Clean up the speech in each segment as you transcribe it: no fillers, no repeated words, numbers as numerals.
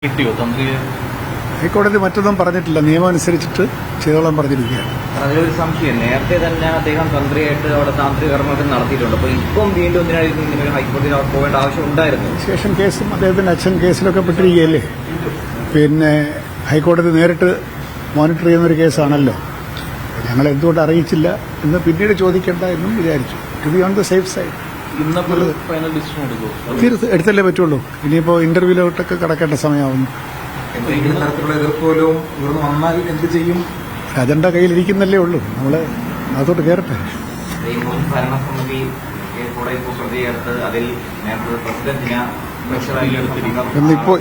കിട്ടിയോ തന്ത്രിയെ? ഹൈക്കോടതി മറ്റൊന്നും പറഞ്ഞിട്ടില്ല, നിയമം അനുസരിച്ചിട്ട് ചെയ്തോളാൻ പറഞ്ഞിരിക്കുകയാണ്. അതിലൊരു സംശയം, നേരത്തെ തന്നെ അദ്ദേഹം തന്ത്രിയായിട്ട് അവിടെ താന്ത്രിക കർമ്മങ്ങൾ നടത്തിയിട്ടുണ്ട്. അപ്പോൾ ഇപ്പം വീണ്ടും എന്തിനായിരുന്നു ഇങ്ങനെ ഹൈക്കോടതിയിൽ പോകേണ്ട ആവശ്യം ഉണ്ടായിരുന്നു? ശേഷം കേസും അദ്ദേഹത്തിന്റെ അച്ഛൻ കേസിലൊക്കെ പെട്ടിരിക്കുകയല്ലേ. പിന്നെ ഹൈക്കോടതി നേരിട്ട് മോണിറ്റർ ചെയ്യുന്നൊരു കേസാണല്ലോ. ഞങ്ങൾ എന്തുകൊണ്ട് അറിയിച്ചില്ല എന്ന് പിന്നീട് ചോദിക്കേണ്ട എന്നും വിചാരിച്ചു. To be on the safe side. ഇന്നപ്പോൾ ഫൈനൽ ഡിസിഷൻ എടുക്കുമോ? എടുത്തല്ലേ പറ്റുള്ളൂ. ഇനിയിപ്പോൾ ഇന്റർവ്യൂലോട്ടൊക്കെ കടക്കേണ്ട സമയമാവുന്നു. തരത്തിലുള്ള എതിർപ്പോലും ഇവിടുന്ന് വന്നാൽ എന്ത് ചെയ്യും? അജണ്ട കയ്യിലിരിക്കുന്നല്ലേ ഉള്ളൂ. നമ്മൾ അതോട്ട് കയറട്ടെ. ഭരണസമിതി അതിൽ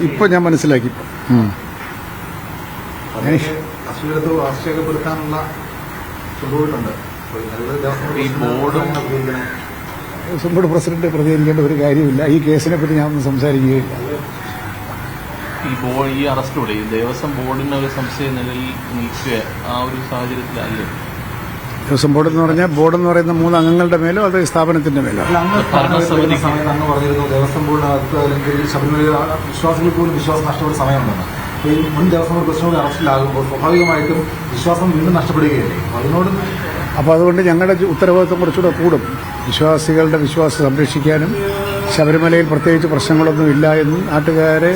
ഇപ്പൊ ഞാൻ മനസ്സിലാക്കി. അശ്വരത്ത് ആശ്ചര്യപ്പെടുത്താനുള്ള കൊണ്ടുപോയിട്ടുണ്ട്. ദേവസ്വം ബോർഡ് പ്രസിഡന്റ് പ്രതികരിക്കേണ്ട ഒരു കാര്യമില്ല. ഈ കേസിനെ പറ്റി ഞാൻ ഒന്നും സംസാരിക്കുകയില്ല. ഈ അറസ്റ്റോടെ ദേവസ്വം ബോർഡിന് ഒരു സംശയ നിലയിൽ നിൽക്കുക ആ ഒരു സാഹചര്യത്തിലല്ലേ? ദേവസ്വം ബോർഡ് എന്ന് പറഞ്ഞാൽ ബോർഡ് എന്ന് പറയുന്ന 3 അംഗങ്ങളുടെ മേലോ അത് സ്ഥാപനത്തിന്റെ മേലോ? സമയത്ത് അങ്ങ് പറഞ്ഞിരുന്നു ദേവസ്വം ബോർഡിനകത്ത് അല്ലെങ്കിൽ ശബരിമല വിശ്വാസികൾക്ക് പോലും വിശ്വാസം നഷ്ടപ്പെട്ട സമയമുണ്ടെന്ന്. അപ്പോൾ ഈ മുൻ ദേവസ്വം ബോർഡ് പ്രസിഡന്റ് അറസ്റ്റിലാകുമ്പോൾ സ്വാഭാവികമായിട്ടും വിശ്വാസം വീണ്ടും നഷ്ടപ്പെടുകയല്ലേ. അതിനോട് അപ്പോൾ അതുകൊണ്ട് ഞങ്ങളുടെ ഉത്തരവാദിത്വം കുറച്ചുകൂടെ കൂടും. വിശ്വാസികളുടെ വിശ്വാസം സംരക്ഷിക്കാനും ശബരിമലയിൽ പ്രത്യേകിച്ച് പ്രശ്നങ്ങളൊന്നും ഇല്ല എന്നും നാട്ടുകാരെ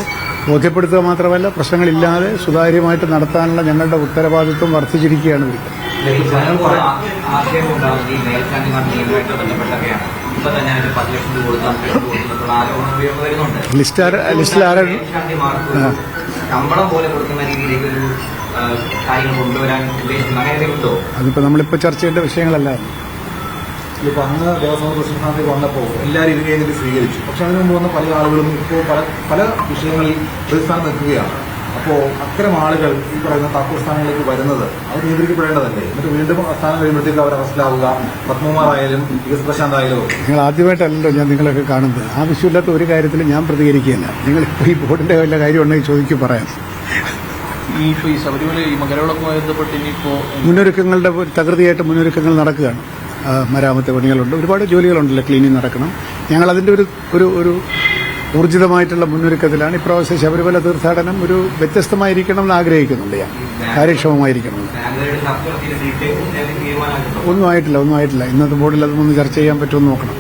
ബോധ്യപ്പെടുത്തുക മാത്രമല്ല, പ്രശ്നങ്ങളില്ലാതെ സുതാര്യമായിട്ട് നടത്താനുള്ള ഞങ്ങളുടെ ഉത്തരവാദിത്വം വർദ്ധിച്ചിരിക്കുകയാണ്. ലിസ്റ്റിൽ ആരാ ശമ്പളം പോലെ കൊടുക്കുന്ന രീതിയിലേക്ക് ഒരു കാര്യങ്ങൾ കൊണ്ടുവരാൻ ഉദ്ദേശിക്കുന്നു? അതിപ്പോ നമ്മളിപ്പോ ചർച്ച ചെയ്യേണ്ട വിഷയങ്ങളല്ല. ഇപ്പൊ അന്ന് ദേവസ്വം പ്രസിഡന്റ് വന്നപ്പോൾ എല്ലാവരും ഇത് കഴിഞ്ഞിട്ട് സ്വീകരിച്ചു. പക്ഷെ അതിനു മുമ്പ് വന്ന പല ആളുകളും ഇപ്പോൾ പല വിഷയങ്ങളിൽ പ്രതിസ്ഥാനം നിൽക്കുകയാണ്. അപ്പോൾ അത്തരം ആളുകൾ ഈ പറയുന്ന താക്കോൽ സ്ഥാനങ്ങളിലേക്ക് വരുന്നത് അത് നിയന്ത്രിക്കപ്പെടേണ്ടതല്ലേ? എന്നിട്ട് വീണ്ടും സ്ഥാനം കഴിയുമ്പോഴത്തേക്ക് അവർ അറസ്റ്റിലാവുക. പത്മകുമാറായാലും വികസ് പ്രശാന്ത് ആയാലും. നിങ്ങൾ ആദ്യമായിട്ടല്ലല്ലോ ഞാൻ നിങ്ങളൊക്കെ കാണുന്നത്. ആവശ്യമില്ലാത്ത ഒരു കാര്യത്തിൽ ഞാൻ പ്രതികരിക്കുകയല്ല. നിങ്ങളിപ്പോൾ ഈ ബോർഡിന്റെ വല്ല കാര്യം ഉണ്ടെങ്കിൽ ചോദിക്കും, പറയാം. ഈ ശബരിമല ഈ മകരവിളക്കുമായി ബന്ധപ്പെട്ട് ഇനിയിപ്പോ മുന്നൊരുക്കങ്ങളുടെ തകൃതിയായിട്ട് മുന്നൊരുക്കങ്ങൾ നടക്കുകയാണ്. മരാമത്ത് പണികളുണ്ട്, ഒരുപാട് ജോലികളുണ്ടല്ലോ, ക്ലീനിങ് നടക്കണം. ഞങ്ങളതിൻ്റെ ഒരു ഊർജിതമായിട്ടുള്ള മുന്നൊരുക്കത്തിലാണ്. ഇപ്രാവശ്യം ശബരിമല തീർത്ഥാടനം ഒരു വ്യത്യസ്തമായിരിക്കണം എന്ന് ആഗ്രഹിക്കുന്നുണ്ട്. ഞാൻ കാര്യക്ഷമമായിരിക്കണം. ഒന്നും ആയിട്ടില്ല. ഇന്നത്തെ ബോർഡിൽ അതൊന്നും ചർച്ച ചെയ്യാൻ പറ്റുമെന്ന് നോക്കണം.